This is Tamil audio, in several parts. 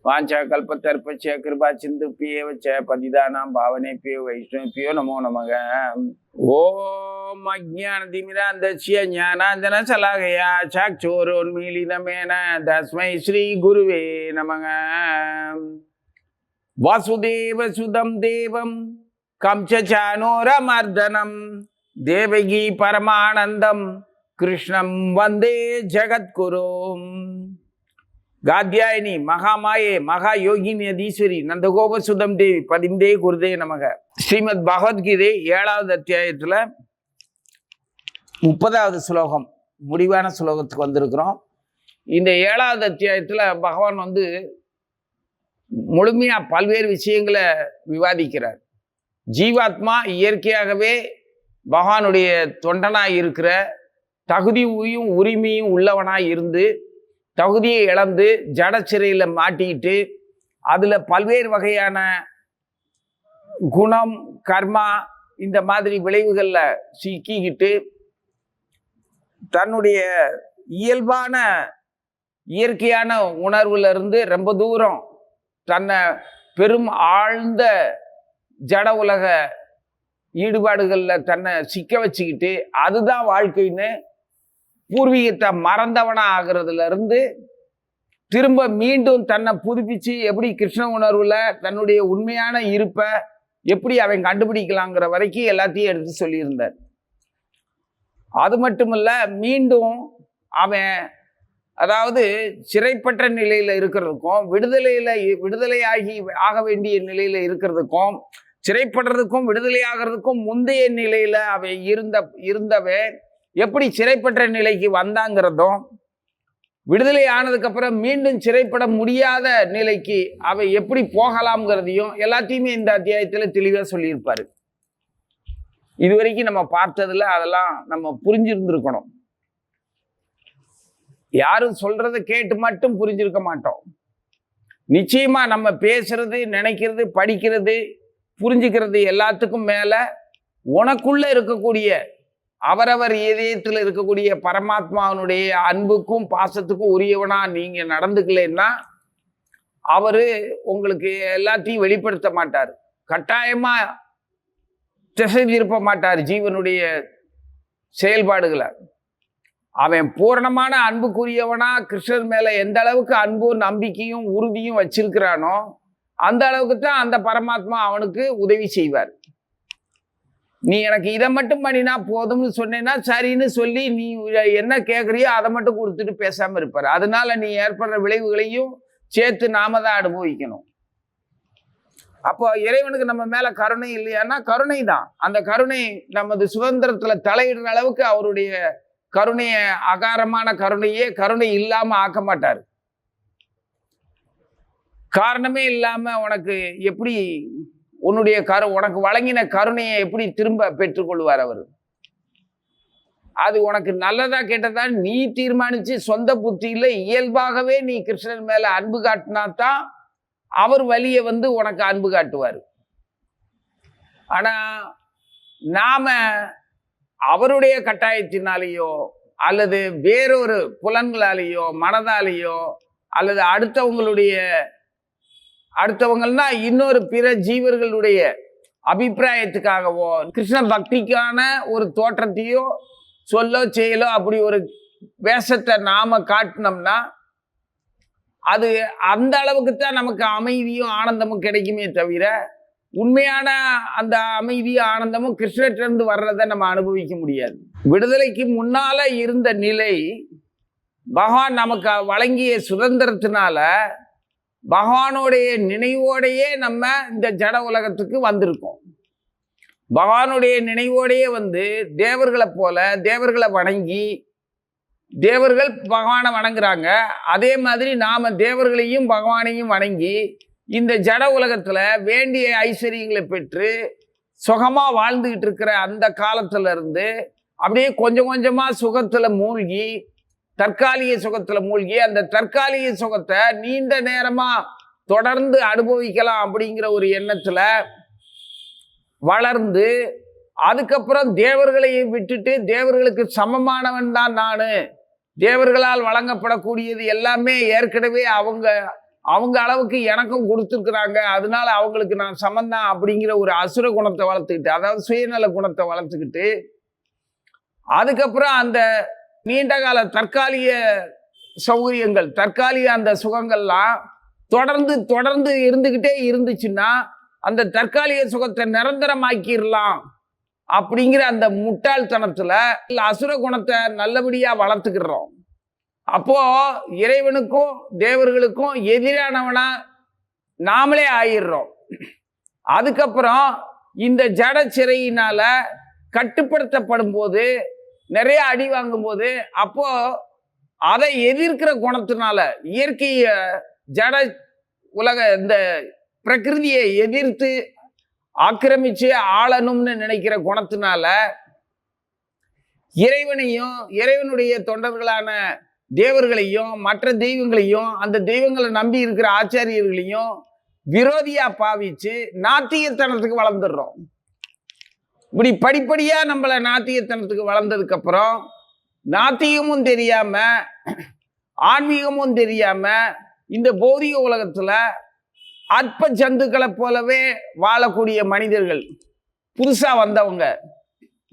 வாஞ்சா கல்பத்தர்பச்ச கிருபா சிந்துப்பியேவ ச பதிதானாம் பாவனேபியோ வைஷ்ணவேபியோ நமோ நமக. ஓம் அஜ்ஞானதிமிராந்தஸ்ய ஞானாஞ்சன சலாகயா சாக்ஷுரோன்மீலிதமேன தஸ்மை ஸ்ரீ குருவே நமக. வாசுதேவ சுதம் தேவம் கம்சசானோரமர்தனம் தேவகி பரமானந்தம் கிருஷ்ணம் வந்தே ஜகத்குரும். காத்யாயினி மகாமாயே மகா யோகினி அதீஸ்வரி நந்தகோபசுதம் தேவி பதிம்தே குருதே நமக. ஸ்ரீமத் பகவத்கீதை 7வது அத்தியாயத்தில் 30வது ஸ்லோகம் முடிவான ஸ்லோகத்துக்கு வந்திருக்கிறோம். இந்த 7வது அத்தியாயத்தில் பகவான் முழுமையாக பல்வேறு விஷயங்களை விவாதிக்கிறார். ஜீவாத்மா இயற்கையாகவே பகவானுடைய தொண்டனாக இருக்கிற தகுதியும் உரிமையும் உள்ளவனாக இருந்து தகுதியை இழந்து ஜட சிறையில் மாட்டிக்கிட்டு அதில் பல்வேறு வகையான குணம் கர்மா இந்த மாதிரி விளைவுகளில் சிக்கிக்கிட்டு தன்னுடைய இயல்பான இயற்கையான உணர்வுலேருந்து ரொம்ப தூரம் தன்னை பெரும் ஆழ்ந்த ஜட உலக ஈடுபாடுகளில் தன்னை சிக்க வச்சுக்கிட்டு அதுதான் வாழ்க்கைன்னு பூர்வீகத்தை மறந்தவனா ஆகிறதுல இருந்து திரும்ப மீண்டும் தன்னை புதுப்பிச்சு எப்படி கிருஷ்ண உணர்வுல தன்னுடைய உண்மையான இருப்பை எப்படி அவன் கண்டுபிடிக்கலாங்கிற வரைக்கும் எல்லாத்தையும் எடுத்து சொல்லியிருந்தார். அது மட்டுமல்ல, மீண்டும் அவன் அதாவது சிறைப்பட்ட நிலையில இருக்கிறதுக்கும் விடுதலையாகி ஆக வேண்டிய நிலையில இருக்கிறதுக்கும் சிறைப்படுறதுக்கும் விடுதலை ஆகிறதுக்கும் முந்தைய நிலையில அவன் இருந்தவன் எப்படி சிறைப்பட்ட நிலைக்கு வந்தாங்கிறதும் விடுதலை ஆனதுக்கு அப்புறம் மீண்டும் சிறைப்பட முடியாத நிலைக்கு அவை எப்படி போகலாம்ங்கிறதையும் எல்லாத்தையுமே இந்த அத்தியாயத்தில் தெளிவாக சொல்லியிருப்பாரு. இதுவரைக்கும் நம்ம பார்த்ததுல அதெல்லாம் நம்ம புரிஞ்சிருந்திருக்கணும். யாரும் சொல்றதை கேட்டு மட்டும் புரிஞ்சிருக்க மாட்டோம். நிச்சயமா நம்ம பேசுறது, நினைக்கிறது, படிக்கிறது, புரிஞ்சுக்கிறது எல்லாத்துக்கும் மேல உனக்குள்ள இருக்கக்கூடிய அவரவர் இதயத்தில் இருக்கக்கூடிய பரமாத்மாவனுடைய அன்புக்கும் பாசத்துக்கும் உரியவனா நீங்க நடந்துக்கலன்னா அவரு உங்களுக்கு எல்லாத்தையும் வெளிப்படுத்த மாட்டார். கட்டாயமா திசை திருப்ப மாட்டார் ஜீவனுடைய செயல்பாடுகளை. அவன் பூரணமான அன்புக்குரியவனா கிருஷ்ணர் மேல எந்த அளவுக்கு அன்பும் நம்பிக்கையும் உறுதியும் வச்சிருக்கிறானோ அந்த அளவுக்கு தான் அந்த பரமாத்மா அவனுக்கு உதவி செய்வார். நீ எனக்கு இதை மட்டும் பண்ணினா போதும்னு சொன்னேன்னா சரின்னு சொல்லி நீ என்ன கேட்குறியோ அதை மட்டும் கொடுத்துட்டு பேசாம இருப்பார். அதனால நீ ஏற்படுற விளைவுகளையும் சேர்த்து நாம தான் அனுபவிக்கணும். அப்போ இறைவனுக்கு நம்ம மேல கருணை இல்லையான்னா கருணை தான். அந்த கருணை நமது சுதந்திரத்துல தலையிடுற அளவுக்கு அவருடைய கருணையை அகாரமான கருணையே கருணை இல்லாம ஆக்க மாட்டார். காரணமே இல்லாம உனக்கு எப்படி உன்னுடைய உனக்கு வழங்கின கருணையை எப்படி திரும்ப பெற்றுக்கொள்வார் அவர்? அது உனக்கு நல்லதா கேட்டதா நீ தீர்மானிச்சு சொந்த புத்தியில இயல்பாகவே நீ கிருஷ்ணன் மேல அன்பு காட்டினாதான் அவர் வழியை உனக்கு அன்பு காட்டுவார். ஆனா நாம அவருடைய கட்டாயத்தினாலேயோ அல்லது வேறொரு புலன்களாலேயோ மனதாலேயோ அல்லது அடுத்தவங்கள்னா இன்னொரு பிற ஜீவர்களுடைய அபிப்பிராயத்துக்காகவோ கிருஷ்ண பக்திக்கான ஒரு தோற்றத்தையோ சொல்லோ செயலோ அப்படி ஒரு வேஷத்தை நாம காட்டினோம்னா அது அந்த அளவுக்கு தான் நமக்கு அமைதியும் ஆனந்தமும் கிடைக்குமே தவிர உண்மையான அந்த அமைதியும் ஆனந்தமும் கிருஷ்ணத்திலிருந்து வர்றதை நம்ம அனுபவிக்க முடியாது. விடுதலைக்கு முன்னால இருந்த நிலை பகவான் நமக்கு வழங்கிய சுதந்திரத்தினால பகவானுடைய நினைவோடையே நம்ம இந்த ஜட உலகத்துக்கு வந்திருக்கோம். பகவானுடைய நினைவோடையே தேவர்களை போல தேவர்களை வணங்கி தேவர்கள் பகவானை வணங்குறாங்க. அதே மாதிரி நாம தேவர்களையும் பகவானையும் வணங்கி இந்த ஜட உலகத்துல வேண்டிய ஐஸ்வர்யங்களை பெற்று சுகமா வாழ்ந்துகிட்டு இருக்கிற அந்த காலத்துல இருந்து அப்படியே கொஞ்சம் கொஞ்சமா சுகத்துல மூழ்கி தற்காலிக சுகத்துல மூழ்கி அந்த தற்காலிக சுகத்தை நீண்ட நேரமா தொடர்ந்து அனுபவிக்கலாம் அப்படிங்கிற ஒரு எண்ணத்துல வளர்ந்து அதுக்கப்புறம் தேவர்களை விட்டுட்டு தேவர்களுக்கு சமமானவன் தான் நானு, தேவர்களால் வழங்கப்படக்கூடியது எல்லாமே ஏற்கனவே அவங்க அளவுக்கு எனக்கும் கொடுத்துருக்குறாங்க, அதனால அவங்களுக்கு நான் சமந்தான் அப்படிங்கிற ஒரு அசுர குணத்தை வளர்த்துக்கிட்டு, அதாவது சுயநல குணத்தை வளர்த்துக்கிட்டு, அதுக்கப்புறம் அந்த நீண்ட கால தற்காலிக சௌகரியங்கள், தற்காலிக அந்த சுகங்கள்லாம் தொடர்ந்து தொடர்ந்து இருந்துகிட்டே இருந்துச்சுன்னா அந்த தற்காலிக சுகத்தை நிரந்தரமாக்கிடலாம் அப்படிங்கிற அந்த முட்டாள்தனத்துல அசுர குணத்தை நல்லபடியா வளர்த்துக்கிறோம். அப்போ இறைவனுக்கும் தேவர்களுக்கும் எதிரானவனா நாமளே ஆயிடுறோம். அதுக்கப்புறம் இந்த ஜட சிறையினால கட்டுப்படுத்தப்படும் போது, நிறைய அடி வாங்கும் போது, அப்போ அதை எதிர்க்கிற குணத்தினால, இயற்கைய ஜட உலக இந்த பிரகிருதியை எதிர்த்து ஆக்கிரமிச்சு ஆளணும்னு நினைக்கிற குணத்தினால இறைவனையும் இறைவனுடைய தொண்டர்களான தேவர்களையும் மற்ற தெய்வங்களையும் அந்த தெய்வங்களை நம்பி இருக்கிற ஆச்சாரியர்களையும் விரோதியா பாவிச்சு நாத்தியத்தனத்துக்கு வளர்ந்துடுறோம். இப்படி படிப்படியா நம்மளை நாத்தியத்தனத்துக்கு வளர்ந்ததுக்கு அப்புறம் நாத்திகமும் தெரியாம ஆன்மீகமும் தெரியாம இந்த பௌதிக உலகத்துல அற்ப ஜந்துக்களை போலவே வாழக்கூடிய மனிதர்கள், புதுசா வந்தவங்க.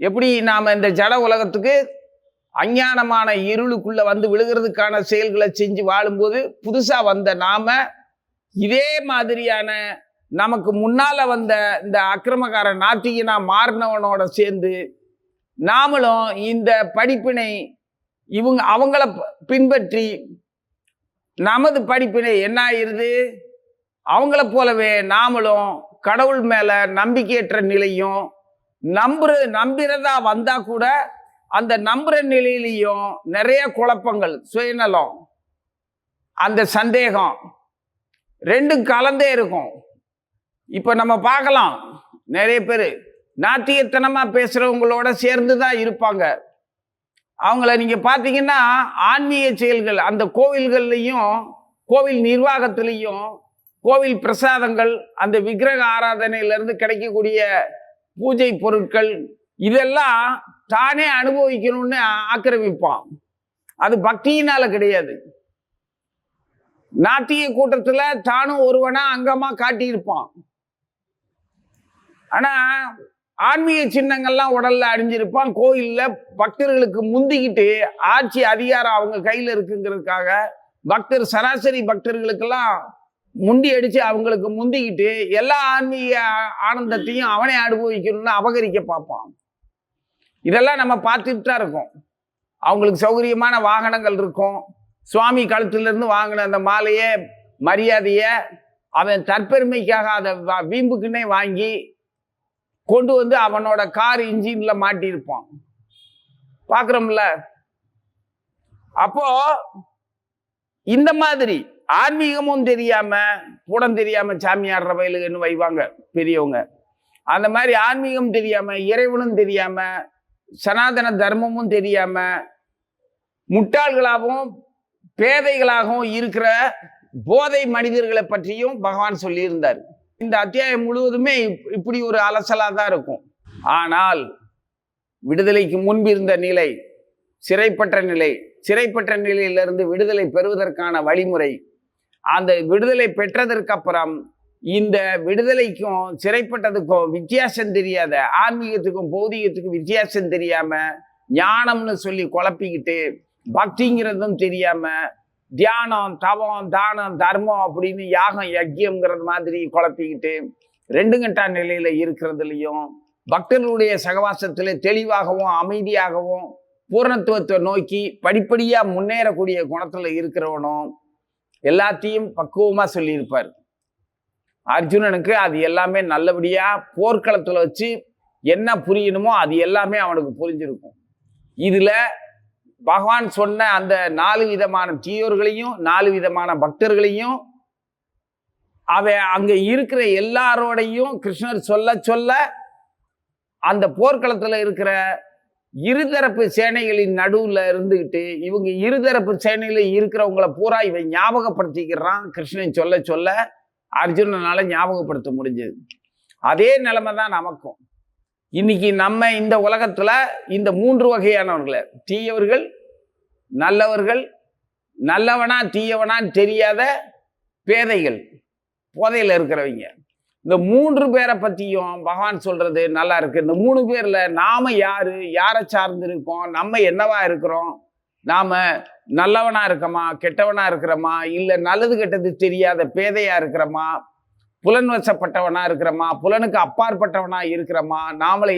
எப்படி நாம இந்த ஜட உலகத்துக்கு அஞ்ஞானமான இருளுக்குள்ள வந்து விழுகிறதுக்கான செயல்களை செஞ்சு வாழும்போது புதுசா வந்த நாம இதே மாதிரியான நமக்கு முன்னால வந்த இந்த அக்கிரமக்கார நாத்திகனா மாறினவனோட சேர்ந்து நாமளும் இந்த படிப்பினை அவங்கள பின்பற்றி நமது படிப்பினை என்ன ஆயிருது, அவங்கள போலவே நாமளும் கடவுள் மேல நம்பிக்கையற்ற நிலையும் நம்புறதா வந்தா கூட அந்த நம்புற நிலையிலையும் நிறைய குழப்பங்கள், சுயநலம், அந்த சந்தேகம் ரெண்டும் கலந்தே இருக்கும். இப்ப நம்ம பார்க்கலாம், நிறைய பேர் நாத்தியத்தனமா பேசுறவங்களோட சேர்ந்து தான் இருப்பாங்க. அவங்கள நீங்க பார்த்தீங்கன்னா ஆன்மீக செயல்கள், அந்த கோவில்கள்லையும் கோவில் நிர்வாகத்திலையும் கோவில் பிரசாதங்கள், அந்த விக்கிரக ஆராதனையிலிருந்து கிடைக்கக்கூடிய பூஜை பொருட்கள் இதெல்லாம் தானே அனுபவிக்கணும்னு ஆக்கிரமிப்பான். அது பக்தியினால கிடையாது. நாத்திய கூட்டத்துல தானும் ஒருவனா அங்கமா காட்டியிருப்பான். ஆனா ஆன்மீக சின்னங்கள்லாம் உடல்ல அணிஞ்சிருப்பான். கோயில்ல பக்தர்களுக்கு முந்திக்கிட்டு ஆட்சி அதிகாரம் அவங்க கையில இருக்குங்கிறதுக்காக சராசரி பக்தர்களுக்கெல்லாம் முண்டி அடிச்சு அவங்களுக்கு முந்திக்கிட்டு எல்லா ஆன்மீக ஆனந்தத்தையும் அவனே அனுபவிக்கணும்னு அபகரிக்க பார்ப்பான். இதெல்லாம் நம்ம பார்த்துட்டு தான் இருக்கோம். அவங்களுக்கு சௌகரியமான வாகனங்கள் இருக்கும். சுவாமி கழுத்திலிருந்து வாங்கின அந்த மாலையை மரியாதையை அவன் தற்பெருமைக்காக அதை வீம்புக்குன்னே வாங்கி கொண்டு வந்து அவனோட கார் இன்ஜின்ல மாட்டியிருப்பான். பார்க்குறோம்ல. அப்போ இந்த மாதிரி ஆன்மீகமும் தெரியாம புடம் தெரியாம சாமி ஆடுற வயலுன்னு வைவாங்க பெரியவங்க. அந்த மாதிரி ஆன்மீகம் தெரியாம இறைவனும் தெரியாம சனாதன தர்மமும் தெரியாம முட்டாள்களாகவும் பேதைகளாகவும் இருக்கிற போதை மனிதர்களை பற்றியும் பகவான் சொல்லியிருந்தார். இந்த அத்தியாயம் முழுவதுமே இப்படி ஒரு அலசலா தான் இருக்கும். ஆனால் விடுதலைக்கு முன்பு இருந்த நிலை, சிறைப்பட்ட நிலையிலிருந்து விடுதலை பெறுவதற்கான வழிமுறை, அந்த விடுதலை பெற்றதற்கு அப்புறம் இந்த விடுதலைக்கும் சிறைப்பட்டதுக்கும் வித்தியாசம் தெரியாத, ஆன்மீகத்துக்கும் பௌதிகத்துக்கும் வித்தியாசம் தெரியாம ஞானம்னு சொல்லி குழப்பிக்கிட்டு பக்திங்கிறதும் தெரியாம தியானம், தவம், தானம், தர்மம் அப்படின்னு யாகம் யஜ்யம்ங்கிறது மாதிரி குழப்பிக்கிட்டு ரெண்டு கட்டா நிலையில இருக்கிறதுலையும் பக்தர்களுடைய சகவாசத்துல தெளிவாகவும் அமைதியாகவும் பூர்ணத்துவத்தை நோக்கி படிப்படியா முன்னேறக்கூடிய குணத்துல இருக்கிறவனும் எல்லாத்தையும் பக்குவமா சொல்லியிருப்பார். அர்ஜுனனுக்கு அது எல்லாமே நல்லபடியா போர்க்களத்துல வச்சு என்ன புரியணுமோ அது எல்லாமே அவனுக்கு புரிஞ்சிருக்கும். இதுல பகவான் சொன்ன அந்த 4 விதமான தீயோர்களையும் 4 விதமான பக்தர்களையும் அங்க இருக்கிற எல்லாரோடையும் கிருஷ்ணர் சொல்ல சொல்ல அந்த போர்க்களத்துல இருக்கிற இருதரப்பு சேனைகளின் நடுவுல இருந்துகிட்டு இவங்க இருதரப்பு சேனையில இருக்கிறவங்களை பூரா இவன் ஞாபகப்படுத்திக்கிறான். கிருஷ்ணன் சொல்ல சொல்ல அர்ஜுனனால ஞாபகப்படுத்த முடிஞ்சது. அதே நிலைமை தான் நமக்கும். இன்னைக்கு நம்ம இந்த உலகத்துல இந்த 3 வகையானவர்களை, தீயவர்கள், நல்லவர்கள், நல்லவனா தீயவனான்னு தெரியாத பேதைகள், போதையில இருக்கிறவங்க. இந்த 3 பேரை பத்தியும் பகவான் சொல்றது நல்லா இருக்கு. இந்த 3 பேர்ல நாம யாரு, யாரை சார்ந்து இருக்கோம், நம்ம என்னவா இருக்கிறோம், நாம நல்லவனா இருக்கோமா, கெட்டவனா இருக்கிறோமா, இல்ல நல்லது கெட்டது தெரியாத பேதையா இருக்கிறோமா, புலன் வசப்பட்டவனா இருக்கிறோமா, புலனுக்கு அப்பாற்பட்டவனா இருக்கிறோமா, நம்மளை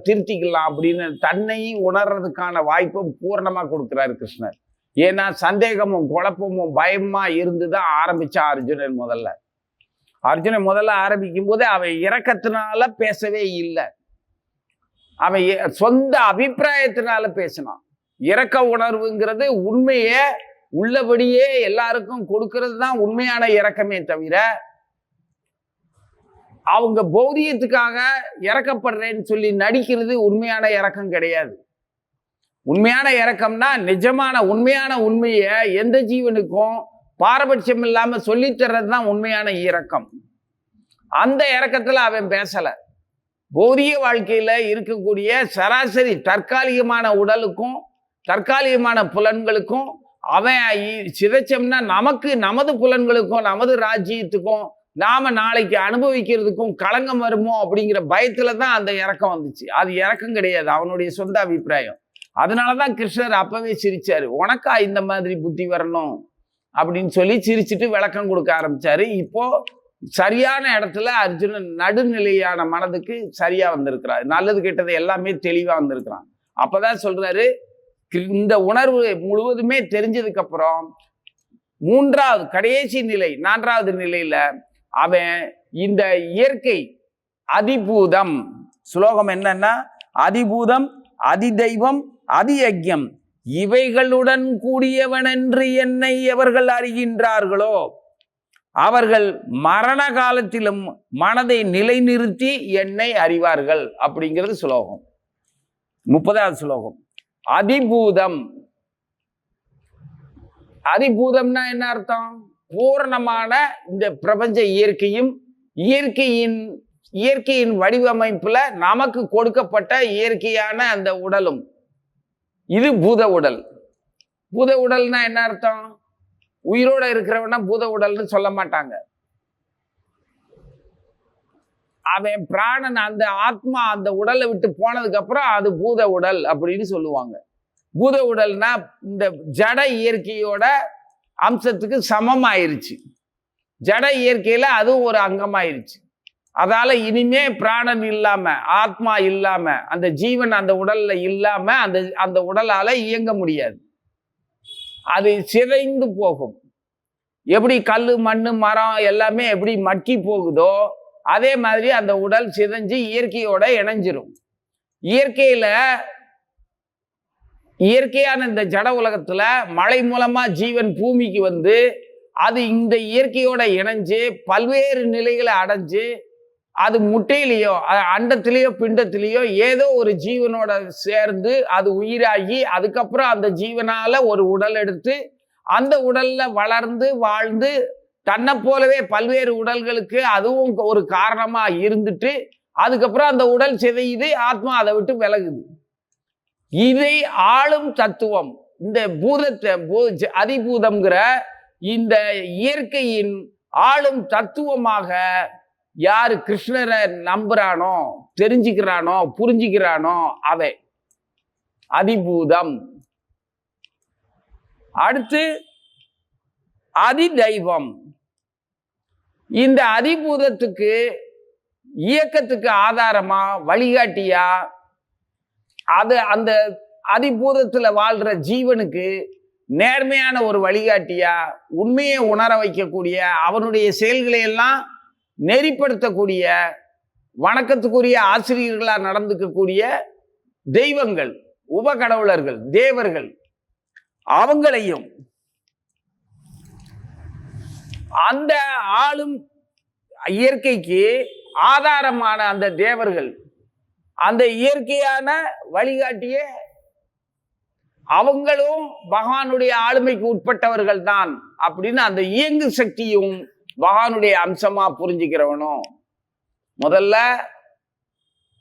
திருத்திக்கலாம் அப்படின்னு தன்னை உணர்றதுக்கான வாய்ப்பை பூரணமா கொடுக்கிறாரு கிருஷ்ணர். ஏன்னா சந்தேகமும் குழப்பமும் பயமா இருந்துதான் ஆரம்பிச்சான் அர்ஜுனன் முதல்ல ஆரம்பிக்கும் போது அவன் இரக்கத்தினால பேசவே இல்லை, அவன் சொந்த அபிப்பிராயத்தினால பேசினான். இரக்க உணர்வுங்கிறது உண்மையே உள்ளபடியே எல்லாருக்கும் கொடுக்கிறது தான் உண்மையான இரக்கமே தவிர, அவங்க பௌதியத்துக்காக இறக்கப்படுறேன்னு சொல்லி நடிக்கிறது உண்மையான இரக்கம் கிடையாது. உண்மையான இரக்கம்னா நிஜமான உண்மையான உண்மையை எந்த ஜீவனுக்கும் பாரபட்சம் இல்லாம சொல்லித்தர்றது தான் உண்மையான இரக்கம். அந்த இரக்கத்துல அவன் பேசல. பௌதிக வாழ்க்கையில இருக்கக்கூடிய சராசரி தற்காலிகமான உடலுக்கும் தற்காலிகமான புலன்களுக்கும் அவன் சிதைச்சோம்னா நமக்கு நமது புலன்களுக்கும் நமது ராஜ்யத்துக்கும் நாம நாளைக்கு அனுபவிக்கிறதுக்கும் களங்கம் வருமோ அப்படிங்கிற பயத்துல தான் அந்த இறக்கம் வந்துச்சு. அது இறக்கம் கிடையாது, அவனுடைய சொந்த அபிப்பிராயம். அதனாலதான் கிருஷ்ணர் அப்பவே சிரிச்சாரு. உனக்கா இந்த மாதிரி புத்தி வரணும் அப்படின்னு சொல்லி சிரிச்சுட்டு விளக்கம் கொடுக்க ஆரம்பிச்சாரு. இப்போ சரியான இடத்துல அர்ஜுனன் நடுநிலையான மனதுக்கு சரியா வந்திருக்கிறார். நல்லது கெட்டது எல்லாமே தெளிவா வந்திருக்கிறான். அப்பதான் சொல்றாரு, இந்த உணர்வு முழுவதுமே தெரிஞ்சதுக்கு அப்புறம் மூன்றாவது கடைசி நிலை 4வது நிலையில அவன் இந்த இயற்கை அதிபூதம், ஸ்லோகம் என்னன்னா, அதிபூதம் அதிதெய்வம் அதியஜ்யம் இவைகளுடன் கூடியவன் என்று என்னை எவர்கள் அறிகின்றார்களோ அவர்கள் மரண காலத்திலும் மனதை நிலைநிறுத்தி என்னை அறிவார்கள் அப்படிங்கிறது ஸ்லோகம். 30வது ஸ்லோகம். அதிபூதம், அதிபூதம்னா என்ன அர்த்தம்? பூரணமான இந்த பிரபஞ்ச இயற்கையும் இயற்கையின் வடிவமைப்புல நமக்கு கொடுக்கப்பட்ட இயற்கையான அந்த உடலும், இது பூத உடல். பூத உடல்னா என்ன அர்த்தம்? உயிரோட இருக்கிறவனா பூத உடல்னு சொல்ல மாட்டாங்க. அவன் பிராணன், அந்த ஆத்மா அந்த உடலை விட்டு போனதுக்கு அப்புறம் அது பூத உடல் அப்படின்னு சொல்லுவாங்க. பூத உடல்னா இந்த ஜட இயற்கையோட அம்சத்துக்கு சமம் ஆயிருச்சு. ஜட இயற்கையில அதுவும் ஒரு அங்கமாயிருச்சு. அதால இனிமே பிராணன் இல்லாம, ஆத்மா இல்லாம, அந்த ஜீவன் அந்த உடல்ல இல்லாம அந்த உடலால இயங்க முடியாது. அது சிதைந்து போகும். எப்படி கல்லு மண்ணு மரம் எல்லாமே எப்படி மக்கி போகுதோ அதே மாதிரி அந்த உடல் சிதைஞ்சு இயற்கையோட இணைஞ்சிரும். இயற்கையான இந்த ஜட உலகத்துல மழை மூலமா ஜீவன் பூமிக்கு வந்து அது இந்த இயற்கையோட இணைஞ்சு பல்வேறு நிலைகளை அடைஞ்சு அது முட்டையிலேயோ அண்டத்திலேயோ பிண்டத்திலேயோ ஏதோ ஒரு ஜீவனோட சேர்ந்து அது உயிராகி அதுக்கப்புறம் அந்த ஜீவனால ஒரு உடல் எடுத்து அந்த உடல்ல வளர்ந்து வாழ்ந்து தன்னை போலவே பல்வேறு உடல்களுக்கு அதுவும் ஒரு காரணமா இருந்துட்டு அதுக்கப்புறம் அந்த உடல் சிதையுது, ஆத்மா அதை விட்டு விலகுது. இதை ஆளும் தத்துவம் இந்த பூதத்தை அதிபூதம்ங்கிற இந்த இயற்கையின் ஆளும் தத்துவமாக யாரு கிருஷ்ணரை நம்புறானோ, தெரிஞ்சுக்கிறானோ, புரிஞ்சுக்கிறானோ அவன் அதிபூதம். அடுத்து அதிதெய்வம். இந்த அதிபூதத்துக்கு இயக்கத்துக்கு ஆதாரமா வழிகாட்டியா அது அந்த அதிபூதத்துல வாழ்ற ஜீவனுக்கு நேர்மையான ஒரு வழிகாட்டியா உண்மையை உணர வைக்கக்கூடிய அவனுடைய செயல்களை எல்லாம் நெறிப்படுத்தக்கூடிய வணக்கத்துக்குரிய ஆசிரியர்களா நடந்துக்கக்கூடிய தெய்வங்கள், உபகடவுளர்கள், தேவர்கள், அவங்களையும் அந்த ஆளும் இயற்கைக்கு ஆதாரமான அந்த தேவர்கள், அந்த இயற்கையான வழிகாட்டிய அவங்களும் பகவானுடைய ஆளுமைக்கு உட்பட்டவர்கள் தான் அப்படின்னு அந்த இயங்கு சக்தியும் பகவானுடைய அம்சமா புரிஞ்சுக்கிறவனும் முதல்ல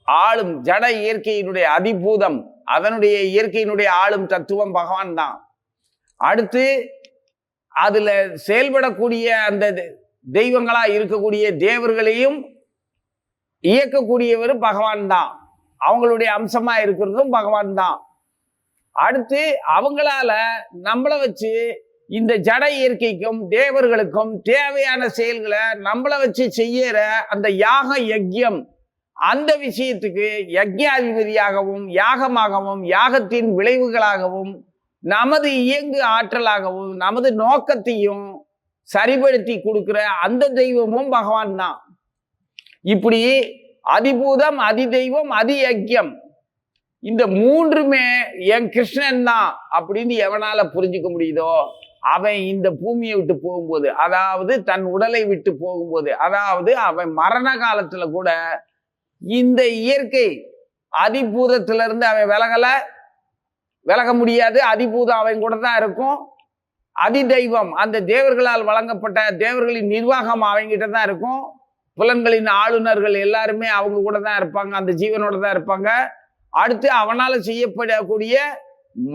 ஆளும் ஜட இயற்கையினுடைய அதிபூதம், அதனுடைய இயற்கையினுடைய ஆளும் தத்துவம் பகவான் தான். அடுத்து அதுல செயல்படக்கூடிய அந்த தெய்வங்களா இருக்கக்கூடிய தேவர்களையும் இயக்கக்கூடியவர் பகவான் தான். அவங்களுடைய அம்சமா இருக்கிறதும் பகவான் தான். அடுத்து அவங்களால நம்மளை வச்சு இந்த ஜட இயற்கைக்கும் தேவர்களுக்கும் தேவையான செயல்களை நம்மளை வச்சு செய்யற அந்த யாக யஜ்யம், அந்த விஷயத்துக்கு யஜ்ஞாதிபதியாகவும் யாகமாகவும் யாகத்தின் விளைவுகளாகவும் நமது இயங்கு ஆற்றலாகவும் நமது நோக்கத்தையும் சரிபடுத்தி கொடுக்கிற அந்த தெய்வமும் பகவான் தான். இப்படி அதிபூதம், அதி தெய்வம், அதி யஜ்யம், இந்த மூன்றுமே என் கிருஷ்ணன் தான் அப்படின்னு எவனால புரிஞ்சுக்க முடியுதோ அவன் இந்த பூமியை விட்டு போகும்போது, அதாவது தன் உடலை விட்டு போகும்போது, அதாவது அவன் மரண காலத்துல கூட இந்த இயற்கை அதிபூதத்திலிருந்து அவன் விலக முடியாது. அதிபூதம் அவன் கூட தான் இருக்கும். அதி தெய்வம், அந்த தேவர்களால் வழங்கப்பட்ட தேவர்களின் நிர்வாகம் அவங்கிட்ட தான் இருக்கும். புலன்களின் ஆளுநர்கள் எல்லாருமே அவங்க கூட தான் இருப்பாங்க, அந்த ஜீவனோட தான் இருப்பாங்க. அடுத்து அவனால செய்யப்படக்கூடிய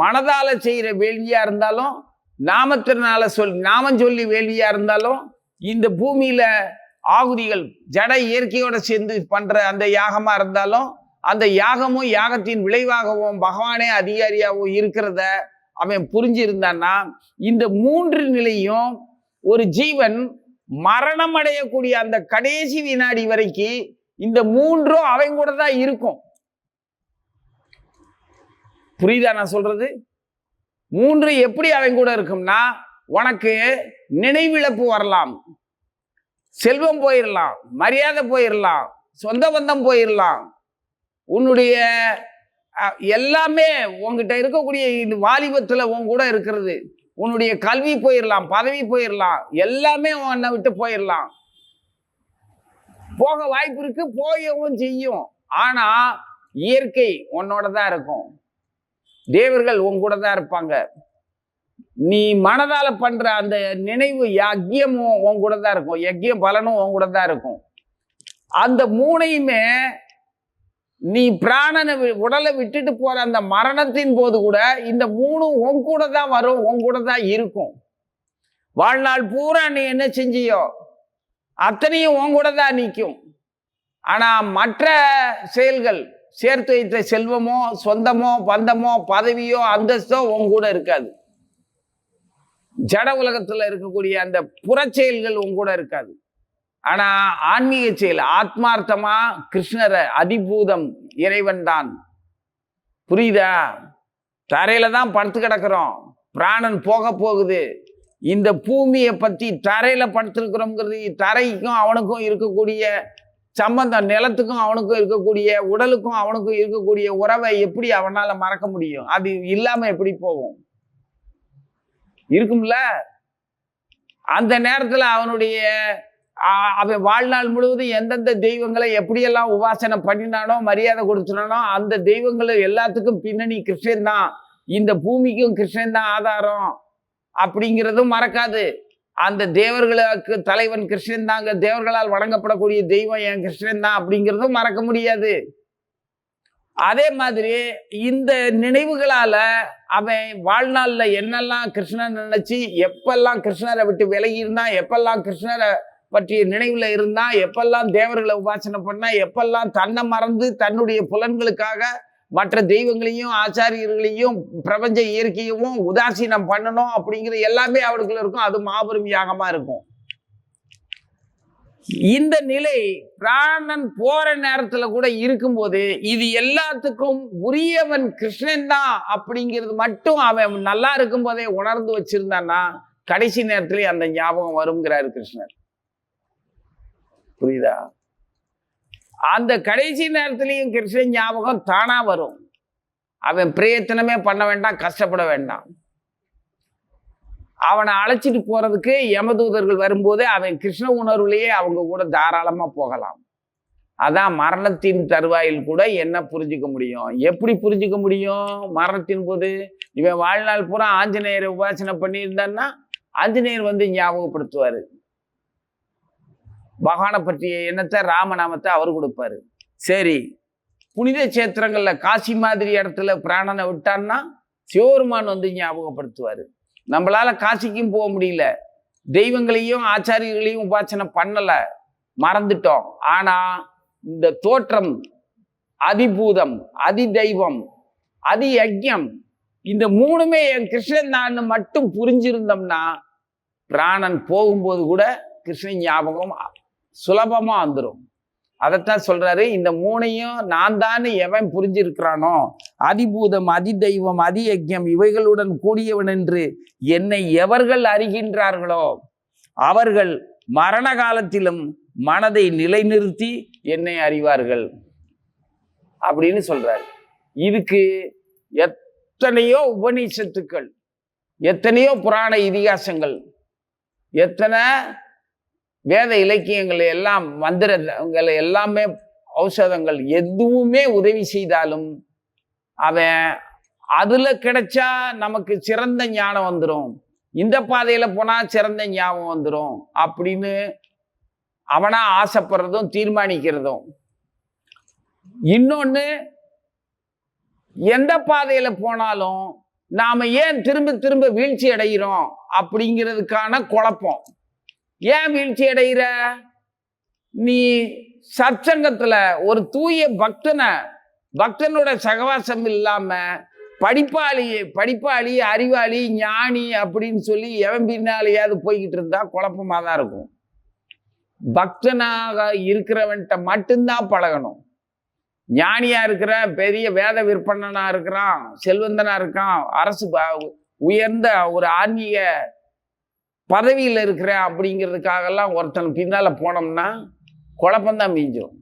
மனதால செய்யற வேள்வியா இருந்தாலும், நாமத்தினால நாமம் சொல்லி வேள்வியா இருந்தாலும், இந்த பூமியில ஆகுதிகள் ஜட இயற்கையோட சேர்ந்து பண்ற அந்த யாகமா இருந்தாலும், அந்த யாகமும் யாகத்தின் விளைவாகவும் பகவானே அதிகாரியாகவும் இருக்கிறத அவன் புரிஞ்சிருந்தான்னா, இந்த மூன்று நிலையும் ஒரு ஜீவன் மரணம் அடையக்கூடிய அந்த கடைசி வினாடி வரைக்கும் இந்த மூன்றும் அவன் கூட தான் இருக்கும். புரியுதா நான் சொல்றது? மூன்று எப்படி அவன் கூட இருக்கும்னா, உனக்கு நினைவிழப்பு வரலாம், செல்வம் போயிடலாம், மரியாதை போயிடலாம், சொந்த பந்தம் போயிடலாம், உன்னுடைய எல்லாமே உங்ககிட்ட இருக்கக்கூடிய வாலிபத்துல உன் கூட இருக்கிறது, உன்னுடைய கல்வி போயிடலாம், பதவி போயிடலாம், எல்லாமே உன்னை விட்டு போயிடலாம். போக வாய்ப்பு இருக்கு, போயவும் செய்யும். ஆனா இயற்கை உன்னோட தான் இருக்கும், தேவர்கள் உன் கூட தான் இருப்பாங்க. நீ மனதால பண்ற அந்த நினைவு யஜ்யமும் உன் கூட தான் இருக்கும், யஜ்யம் பலனும் உன் கூட தான் இருக்கும். அந்த மூணையுமே நீ பிராணனை உடலை விட்டுட்டு போற அந்த மரணத்தின் போது கூட இந்த மூணும் உன் கூட தான் வரும், உன் கூட தான் இருக்கும். வாழ்நாள் பூரா நீ என்ன செஞ்சியோ அத்தனையும் உன் கூட தான் நிற்கும். ஆனா மற்ற செயல்கள், சேர்த்து வைத்த செல்வமோ சொந்தமோ பந்தமோ பதவியோ அந்தஸ்தோ உன் கூட இருக்காது. ஜட உலகத்துல இருக்கக்கூடிய அந்த புறச்செயல்கள் உன் கூட இருக்காது. ஆனா ஆன்மீக செயல் ஆத்மார்த்தமா கிருஷ்ணரை, அதிபூதம் இறைவன் தான். புரியுதா? தரையில தான் படுத்து கிடக்கிறோம், பிராணன் போக போகுது. இந்த பூமியை பத்தி தரையில படுத்திருக்கிறோம்ங்கிறது, தரைக்கும் அவனுக்கும் இருக்கக்கூடிய சம்பந்தம், நிலத்துக்கும் அவனுக்கும் இருக்கக்கூடிய, உடலுக்கும் அவனுக்கும் இருக்கக்கூடிய உறவை எப்படி அவனால மறக்க முடியும்? அது இல்லாம எப்படி போகும்? இருக்கும்ல. அந்த நேரத்துல அவனுடைய அவன் வாழ்நாள் முழுவதும் எந்தெந்த தெய்வங்களை எப்படியெல்லாம் உபாசனை பண்ணினானோ, மரியாதை கொடுத்துனானோ, அந்த தெய்வங்களை எல்லாத்துக்கும் பின்னணி கிருஷ்ணன் தான், இந்த பூமிக்கும் கிருஷ்ணன் தான் ஆதாரம் அப்படிங்கிறதும் மறக்காது. அந்த தேவர்களுக்கு தலைவன் கிருஷ்ணன் தாங்க, தேவர்களால் வணங்கப்படக்கூடிய தெய்வம் என் கிருஷ்ணன் தான் அப்படிங்கிறதும் மறக்க முடியாது. அதே மாதிரி இந்த நினைவுகளால அவன் வாழ்நாள்ல என்னெல்லாம் கிருஷ்ணன் நினைச்சு, எப்பெல்லாம் கிருஷ்ணரை விட்டு விலகி இருந்தான், எப்பெல்லாம் கிருஷ்ணரை பற்றிய நினைவுல இருந்தா, எப்பெல்லாம் தேவர்களை உபாசனை பண்ணா, எப்பெல்லாம் தன்னை மறந்து தன்னுடைய புலன்களுக்காக மற்ற தெய்வங்களையும் ஆச்சாரியர்களையும் பிரபஞ்ச இயற்கையும் உதாசீனம் பண்ணணும் அப்படிங்கிற எல்லாமே அவளுக்குள்ள இருக்கும். அது மாபெரும் யாகமா இருக்கும். இந்த நிலை பிராணன் போற நேரத்துல கூட இருக்கும்போது இது எல்லாத்துக்கும் உரியவன் கிருஷ்ணன் தான் அப்படிங்கிறது மட்டும் அவன் நல்லா இருக்கும் போதே உணர்ந்து வச்சிருந்தான்னா, கடைசி நேரத்திலே அந்த ஞாபகம் வருங்கிறாரு கிருஷ்ணர். புரியுதா? அந்த கடைசி நேரத்திலையும் கிருஷ்ணன் ஞாபகம் தானா வரும். அவன் பிரயத்தனமே பண்ண வேண்டாம், கஷ்டப்பட வேண்டாம். அவனை அழைச்சிட்டு போறதுக்கு யமதூதர்கள் வரும்போது அவன் கிருஷ்ண உணர்வுலேயே அவங்க கூட தாராளமா போகலாம். அதான் மரணத்தின் தருவாயில் கூட என்ன புரிஞ்சுக்க முடியும்? எப்படி புரிஞ்சுக்க முடியும்? மரணத்தின் போது இவன் வாழ்நாள் பூரா ஆஞ்சநேயரை உபாசனை பண்ணியிருந்தான்னா ஆஞ்சநேயர் வந்து ஞாபகப்படுத்துவாரு, பகவானை பற்றிய எண்ணத்தை, ராமநாமத்தை அவர் கொடுப்பாரு. சரி, புனித சேத்திரங்கள்ல காசி மாதிரி இடத்துல பிராணனை விட்டான்னா சிவபெருமான் வந்து ஞாபகப்படுத்துவாரு. நம்மளால காசிக்கும் போக முடியல, தெய்வங்களையும் ஆச்சாரியர்களையும் உபாசனை பண்ணல, மறந்துட்டோம். ஆனா இந்த தோற்றம், அதிபூதம், அதி தெய்வம், அதி யஜ்யம், இந்த மூணுமே என் கிருஷ்ணன் தான் மட்டும் புரிஞ்சிருந்தோம்னா பிராணன் போகும்போது கூட கிருஷ்ணன் ஞாபகம் சுலபமா வந்துடும். அதைத்தான் சொல்றாரு, இந்த மூணையும் நான் தான் எவன் புரிஞ்சிருக்கிறானோ, அதிபூதம், அதி தெய்வம், அதி யஜ்யம் இவைகளுடன் கூடியவன் என்று என்னை எவர்கள் அறிகின்றார்களோ அவர்கள் மரண காலத்திலும் மனதை நிலைநிறுத்தி என்னை அறிவார்கள் அப்படின்னு சொல்றாரு. இதுக்கு எத்தனையோ உபநிஷத்துக்கள், எத்தனையோ புராண இதிகாசங்கள், எத்தனை வேத இலக்கியங்கள் எல்லாம், மந்திரங்கள் எல்லாமே, ஔஷதங்கள் எதுவுமே உதவி செய்தாலும் அவன் அதுல கிடைச்சா நமக்கு சிறந்த ஞானம் வந்துடும், இந்த பாதையில போனா சிறந்த ஞாபகம் வந்துடும் அப்படின்னு அவனா ஆசைப்படுறதும் தீர்மானிக்கிறதும். இன்னொன்னு, எந்த பாதையில போனாலும் நாம ஏன் திரும்ப திரும்ப வீழ்ச்சி அடைகிறோம் அப்படிங்கிறதுக்கான குழப்பம். ஏன் வீழ்ச்சி அடைகிற? நீ சத்சங்கத்துல ஒரு தூய பக்தனோட சகவாசம் இல்லாம படிப்பாளி அறிவாளி ஞானி அப்படின்னு சொல்லி எவன் பின்னாலேயாவது போய்கிட்டு இருந்தா குழப்பமா தான் இருக்கும். பக்தனாக இருக்கிறவன்ட்ட மட்டும்தான் பழகணும். ஞானியா இருக்கிற பெரிய வேத விற்பனனா இருக்கிறான், செல்வந்தனா இருக்கான், அரசு உயர்ந்த ஒரு ஆன்மீக பதவியில் இருக்கிறேன் அப்படிங்கிறதுக்காகலாம் ஒருத்தன் பின்னால போனோம்னா குழப்பம்தான் மிஞ்சும்.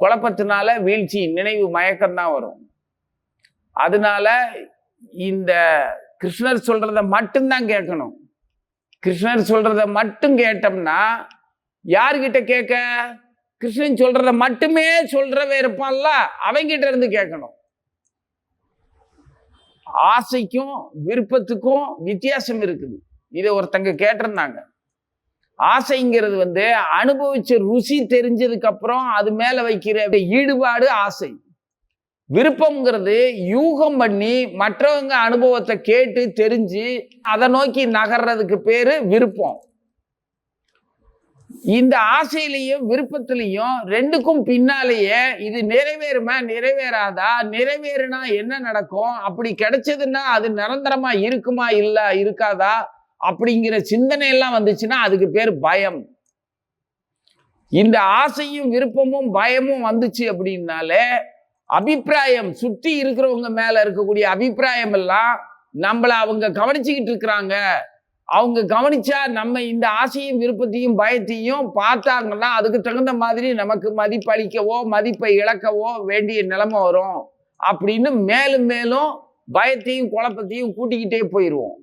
குழப்பத்தினால வீழ்ச்சி, நினைவு மயக்கம்தான் வரும். அதனால இந்த கிருஷ்ணர் சொல்றத மட்டும்தான் கேட்கணும். கிருஷ்ணர் சொல்றத மட்டும் கேட்டோம்னா, யார்கிட்ட கேட்க? கிருஷ்ணன் சொல்றத மட்டுமே சொல்றவே இருப்பான்ல, அவங்கிட்ட இருந்து கேட்கணும். ஆசைக்கும் விருப்பத்துக்கும் வித்தியாசம் இருக்குது. இதை ஒருத்தங்க கேட்டிருந்தாங்க. ஆசைங்கிறது அனுபவிச்ச ருசி தெரிஞ்சதுக்கு அப்புறம் அது மேல வைக்கிற ஈடுபாடு ஆசை. விருப்பம்ங்கிறது யூகம் பண்ணி மற்றவங்க அனுபவத்தை கேட்டு தெரிஞ்சு அதை நோக்கி நகர்றதுக்கு பேரு விருப்பம். இந்த ஆசையிலையும் விருப்பத்திலையும் ரெண்டுக்கும் பின்னாலேயே இது நிறைவேறுமா நிறைவேறாதா, நிறைவேறுனா என்ன நடக்கும், அப்படி கிடைச்சதுன்னா அது நிரந்தரமா இருக்குமா இல்ல இருக்காதா அப்படிங்கிற சிந்தனை எல்லாம் வந்துச்சுன்னா அதுக்கு பேர் பயம். இந்த ஆசையும் விருப்பமும் பயமும் வந்துச்சு அப்படின்னாலே அபிப்பிராயம், சுற்றி இருக்கிறவங்க மேல இருக்கக்கூடிய அபிப்பிராயம் எல்லாம் நம்மள அவங்க கவனிச்சுக்கிட்டு இருக்கிறாங்க, அவங்க கவனிச்சா நம்ம இந்த ஆசையும் விருப்பத்தையும் பயத்தையும் பார்த்தாங்கன்னா அதுக்கு தகுந்த மாதிரி நமக்கு மதிப்பளிக்கவோ மதிப்பை இழக்கவோ வேண்டிய நிலைமை வரும் அப்படின்னு மேலும் மேலும் பயத்தையும் குழப்பத்தையும் கூட்டிக்கிட்டே போயிடுவோம்.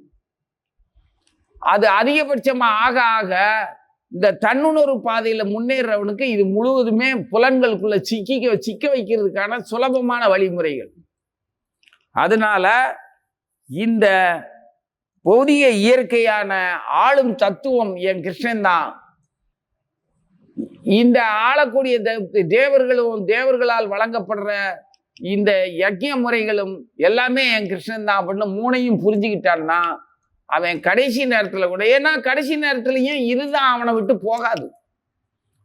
அது அதிகபட்சமா ஆக ஆக இந்த தன்னுணர்வு பாதையில முன்னேறவனுக்கு இது முழுவதுமே புலன்களுக்குள்ள சிக்க வைக்கிறதுக்கான சுலபமான வழிமுறைகள். அதனால இந்த பௌதிக இயற்கையான ஆளும் தத்துவம் என் கிருஷ்ணன் தான். இந்த ஆளக்கூடிய தேவர்களும் தேவர்களால் வழங்கப்படுற இந்த யஜ்ய முறைகளும் எல்லாமே என் கிருஷ்ணன் தான் அப்படின்னு மூணையும் புரிஞ்சுக்கிட்டான்னா அவன் கடைசி நேரத்துல கூட, ஏன்னா கடைசி நேரத்துலயும் இதுதான் அவனை விட்டு போகாது.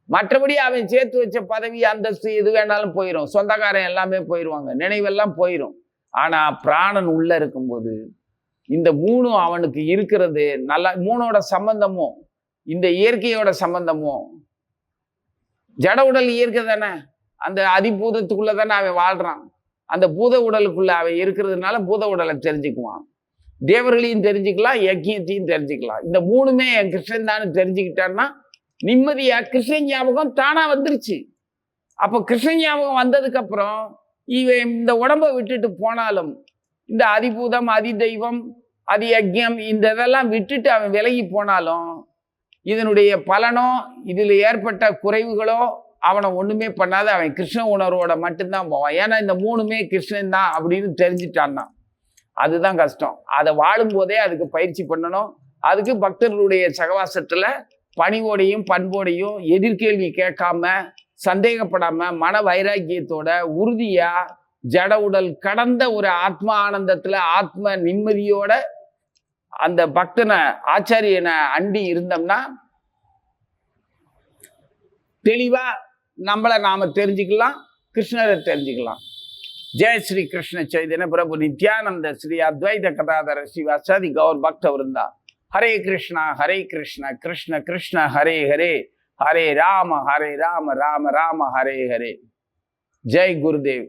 மற்றபடி அவன் சேர்த்து வச்ச பதவி அந்தஸ்து எது வேணாலும் போயிடும், சொந்தக்காரன் எல்லாமே போயிடுவாங்க, நினைவெல்லாம் போயிடும். ஆனா பிராணன் உள்ள இருக்கும்போது இந்த மூணும் அவனுக்கு இருக்கிறது நல்லா. மூணோட சம்பந்தமும் இந்த இயற்கையோட சம்பந்தமும், ஜட உடல் இயற்கை தானே, அந்த அதிபூதத்துக்குள்ள தானே அவன் வாழ்றான். அந்த பூத உடலுக்குள்ள அவன் இருக்கிறதுனால பூத உடலை தெரிஞ்சுக்குவான், தேவர்களையும் தெரிஞ்சுக்கலாம், யஜ்யத்தையும் தெரிஞ்சுக்கலாம். இந்த மூணுமே என் கிருஷ்ணன் தான் தெரிஞ்சுக்கிட்டான்னா நிம்மதியா கிருஷ்ணன் ஞாபகம் தானா வந்துருச்சு. அப்போ கிருஷ்ணன் ஞாபகம் வந்ததுக்கு அப்புறம் இவன் இந்த உடம்பை விட்டுட்டு போனாலும் இந்த அதிபூதம், அதி தெய்வம், அதி யஜ்யம் இந்த இதெல்லாம் விட்டுட்டு அவன் விலகி போனாலும் இதனுடைய பலனோ இதில் ஏற்பட்ட குறைவுகளோ அவனை ஒண்ணுமே பண்ணாது. அவன் கிருஷ்ண உணர்வோட மட்டும்தான் போவான். ஏன்னா இந்த மூணுமே கிருஷ்ணன் தான் அப்படின்னு தெரிஞ்சுட்டான்னா அதுதான் கஷ்டம். அதை வாழும்போதே அதுக்கு பயிற்சி பண்ணணும். அதுக்கு பக்தர்களுடைய சகவாசத்துல பணிவோடையும் பண்போடையும் எதிர்கேள்வி கேட்காம சந்தேகப்படாம மன வைராக்கியத்தோட உறுதியா ஜட உடல் கடந்த ஒரு ஆத்ம ஆனந்தத்துல ஆத்ம நிம்மதியோட அந்த பக்தனை ஆச்சாரியனை அண்டி இருந்தோம்னா தெளிவா நம்மளை நாம தெரிஞ்சுக்கலாம், கிருஷ்ணரை தெரிஞ்சுக்கலாம். ஜெய ஸ்ரீ கிருஷ்ண சைதன்ய பிரபு நித்யானந்த ஸ்ரீ அத்வைத கதாதர சிவாசாதி கௌர் பக்த விருந்தா. ஹரே கிருஷ்ணா கிருஷ்ண கிருஷ்ண ஹரே ஹரே, ஹரே ராம ராம ராம ஹரே ஹரே. ஜெய் குருதேவ்.